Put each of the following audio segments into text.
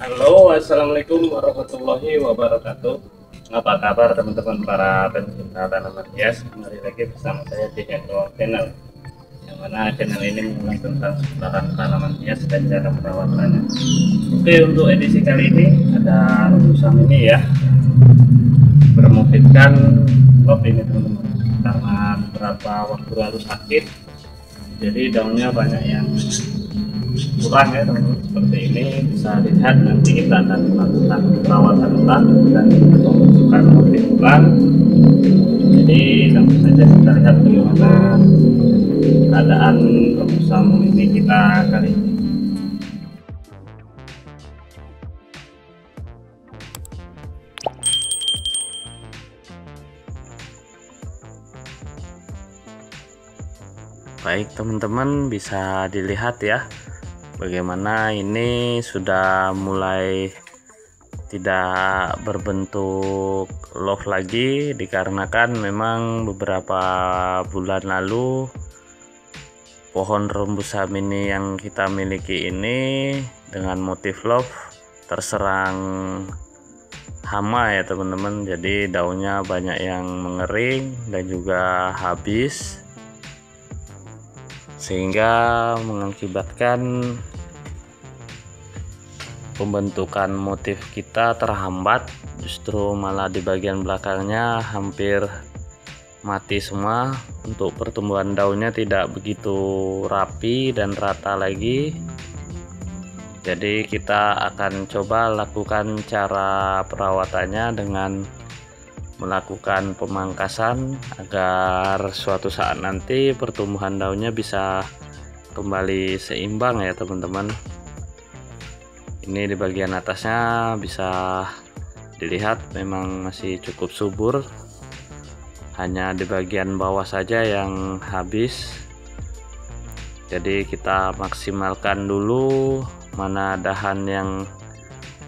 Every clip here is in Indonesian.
Halo, assalamualaikum warahmatullahi wabarakatuh. Apa kabar teman-teman para pencinta tanaman hias? Kembali lagi bersama saya di Hendro Channel. Yang mana channel ini mengulas tentang seputaran tanaman hias dan cara perawatannya. Oke, untuk edisi kali ini ada rumbusan ini ya, bermotifkan lop ini teman-teman. Karena beberapa waktu lalu sakit, jadi daunnya banyak yang kurang ya teman-teman. Seperti ini bisa dilihat, nanti kita akan melakukan perawatan ulang dan pembentukan motif ulang. Jadi langsung saja kita lihat bagaimana keadaan rembusan ini kita kali ini. Baik teman-teman, bisa dilihat ya bagaimana ini sudah mulai tidak berbentuk love lagi, dikarenakan memang beberapa bulan lalu pohon rembusa mini yang kita miliki ini dengan motif love terserang hama ya teman-teman. Jadi daunnya banyak yang mengering dan juga habis, sehingga mengakibatkan pembentukan motif kita terhambat. Justru malah di bagian belakangnya hampir mati semua. Untuk pertumbuhan daunnya tidak begitu rapi dan rata lagi. Jadi kita akan coba lakukan cara perawatannya dengan melakukan pemangkasan agar suatu saat nanti pertumbuhan daunnya bisa kembali seimbang ya teman-teman. Ini di bagian atasnya bisa dilihat memang masih cukup subur, hanya di bagian bawah saja yang habis. Jadi kita maksimalkan dulu mana dahan yang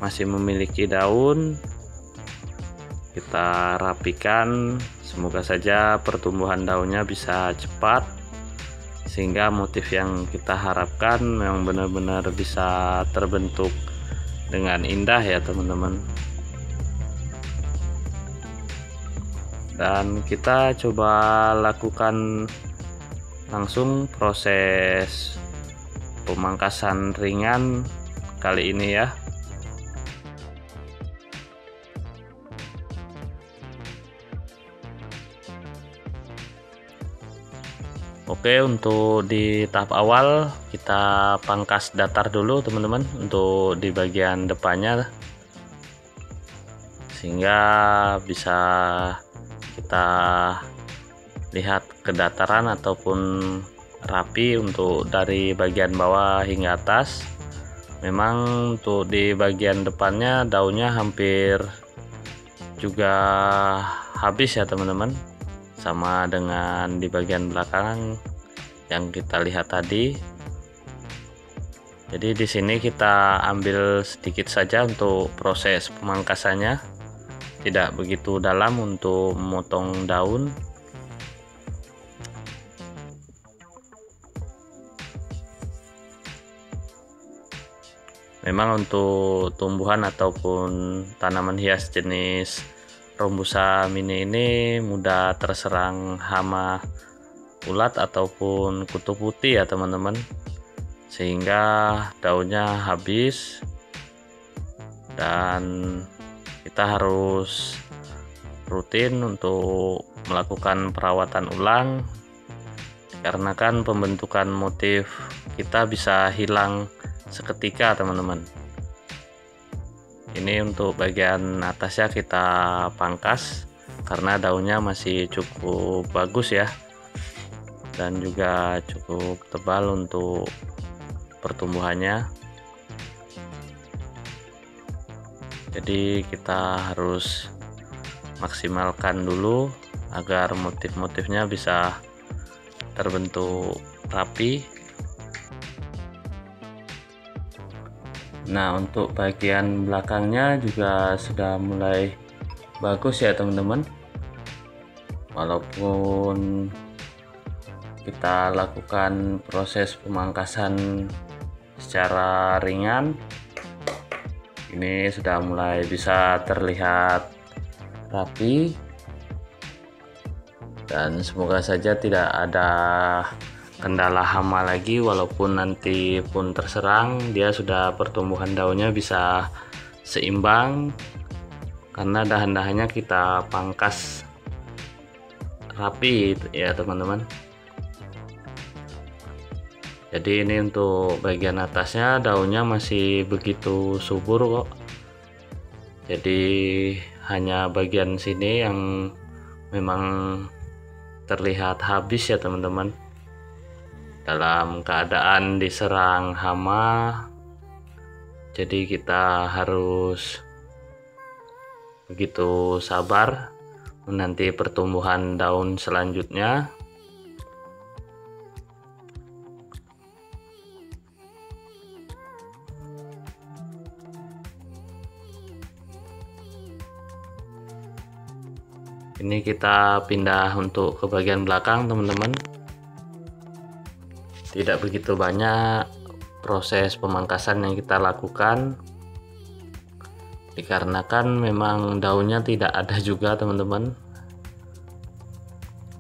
masih memiliki daun, kita rapikan. Semoga saja pertumbuhan daunnya bisa cepat sehingga motif yang kita harapkan memang benar-benar bisa terbentuk dengan indah ya teman-teman. Dan kita coba lakukan langsung proses pemangkasan ringan kali ini ya. Oke, untuk di tahap awal kita pangkas datar dulu teman-teman untuk di bagian depannya, sehingga bisa kita lihat kedataran ataupun rapi untuk dari bagian bawah hingga atas. Memang untuk di bagian depannya daunnya hampir juga habis ya teman-teman, sama dengan di bagian belakang yang kita lihat tadi. Jadi di sini kita ambil sedikit saja untuk proses pemangkasannya, tidak begitu dalam untuk memotong daun. Memang untuk tumbuhan ataupun tanaman hias jenis Rombusa mini ini mudah terserang hama ulat ataupun kutu putih ya teman-teman, sehingga daunnya habis dan kita harus rutin untuk melakukan perawatan ulang, karena kan pembentukan motif kita bisa hilang seketika teman-teman. Ini untuk bagian atasnya kita pangkas karena daunnya masih cukup bagus ya, dan juga cukup tebal untuk pertumbuhannya. Jadi kita harus maksimalkan dulu agar motif-motifnya bisa terbentuk rapi. Nah, untuk bagian belakangnya juga sudah mulai bagus ya teman-teman. Walaupun kita lakukan proses pemangkasan secara ringan, Ini sudah mulai bisa terlihat rapi, dan semoga saja tidak ada kendala hama lagi. Walaupun nanti pun terserang, dia sudah pertumbuhan daunnya bisa seimbang karena dahan-dahannya kita pangkas rapi ya teman-teman. Jadi ini untuk bagian atasnya daunnya masih begitu subur kok. Jadi hanya bagian sini yang memang terlihat habis ya teman-teman, dalam keadaan diserang hama. Jadi kita harus begitu sabar menanti pertumbuhan daun selanjutnya. Ini kita pindah untuk ke bagian belakang teman-teman. Tidak begitu banyak proses pemangkasan yang kita lakukan, dikarenakan memang daunnya tidak ada juga teman-teman.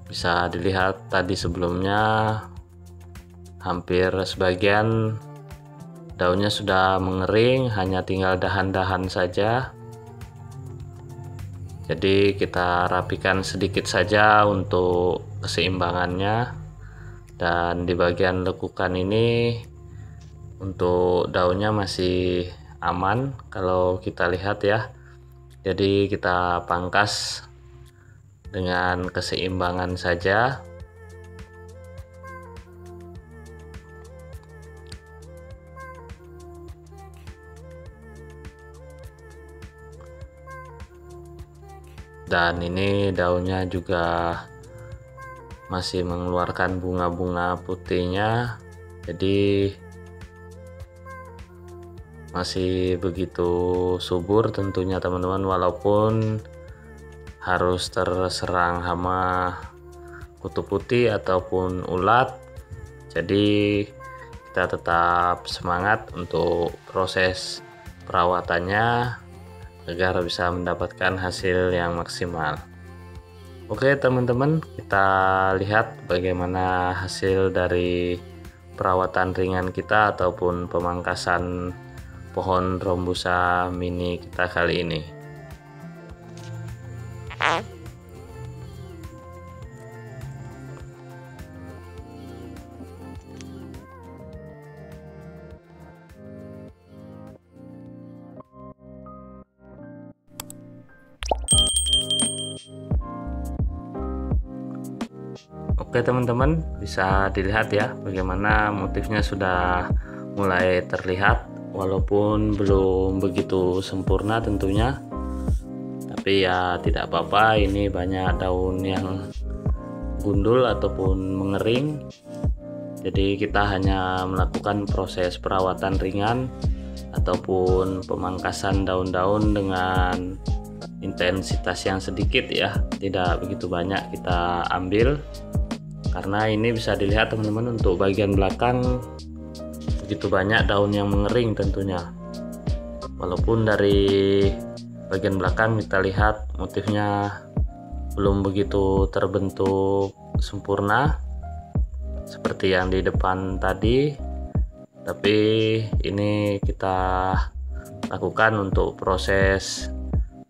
Bisa dilihat tadi sebelumnya hampir sebagian daunnya sudah mengering, hanya tinggal dahan-dahan saja. Jadi kita rapikan sedikit saja untuk keseimbangannya. Dan di bagian lekukan ini untuk daunnya masih aman kalau kita lihat ya. Jadi kita pangkas dengan keseimbangan saja. Dan ini daunnya juga masih mengeluarkan bunga-bunga putihnya, jadi masih begitu subur tentunya teman-teman, walaupun harus terserang hama kutu putih ataupun ulat. Jadi kita tetap semangat untuk proses perawatannya agar bisa mendapatkan hasil yang maksimal. Oke teman-teman, kita lihat bagaimana hasil dari perawatan ringan kita ataupun pemangkasan pohon Rombusa mini kita kali ini. Oke teman-teman, bisa dilihat ya bagaimana motifnya sudah mulai terlihat, walaupun belum begitu sempurna tentunya, tapi ya tidak apa-apa. Ini banyak daun yang gundul ataupun mengering, jadi kita hanya melakukan proses perawatan ringan ataupun pemangkasan daun-daun dengan intensitas yang sedikit ya, tidak begitu banyak kita ambil. Karena ini bisa dilihat teman-teman, untuk bagian belakang begitu banyak daun yang mengering tentunya. Walaupun dari bagian belakang kita lihat motifnya belum begitu terbentuk sempurna seperti yang di depan tadi, tapi ini kita lakukan untuk proses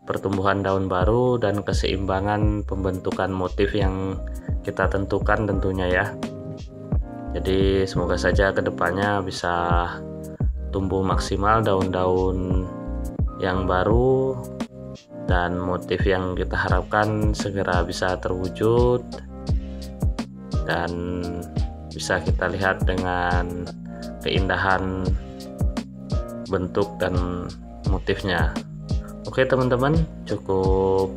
pertumbuhan daun baru dan keseimbangan pembentukan motif yang kita tentukan tentunya ya. Jadi semoga saja kedepannya bisa tumbuh maksimal daun-daun yang baru, dan motif yang kita harapkan segera bisa terwujud dan bisa kita lihat dengan keindahan bentuk dan motifnya. Oke teman-teman, cukup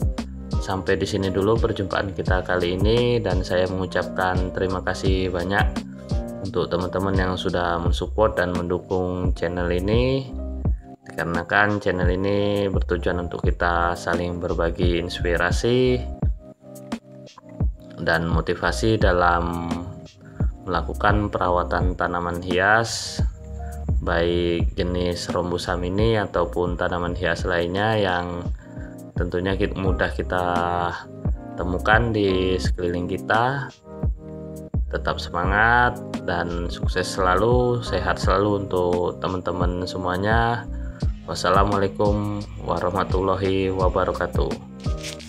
sampai di sini dulu perjumpaan kita kali ini, dan saya mengucapkan terima kasih banyak untuk teman-teman yang sudah mensupport dan mendukung channel ini, dikarenakan channel ini bertujuan untuk kita saling berbagi inspirasi dan motivasi dalam melakukan perawatan tanaman hias, baik jenis Rhombusam ini ataupun tanaman hias lainnya yang tentunya mudah kita temukan di sekeliling kita. Tetap semangat dan sukses selalu, sehat selalu untuk teman-teman semuanya. Wassalamualaikum warahmatullahi wabarakatuh.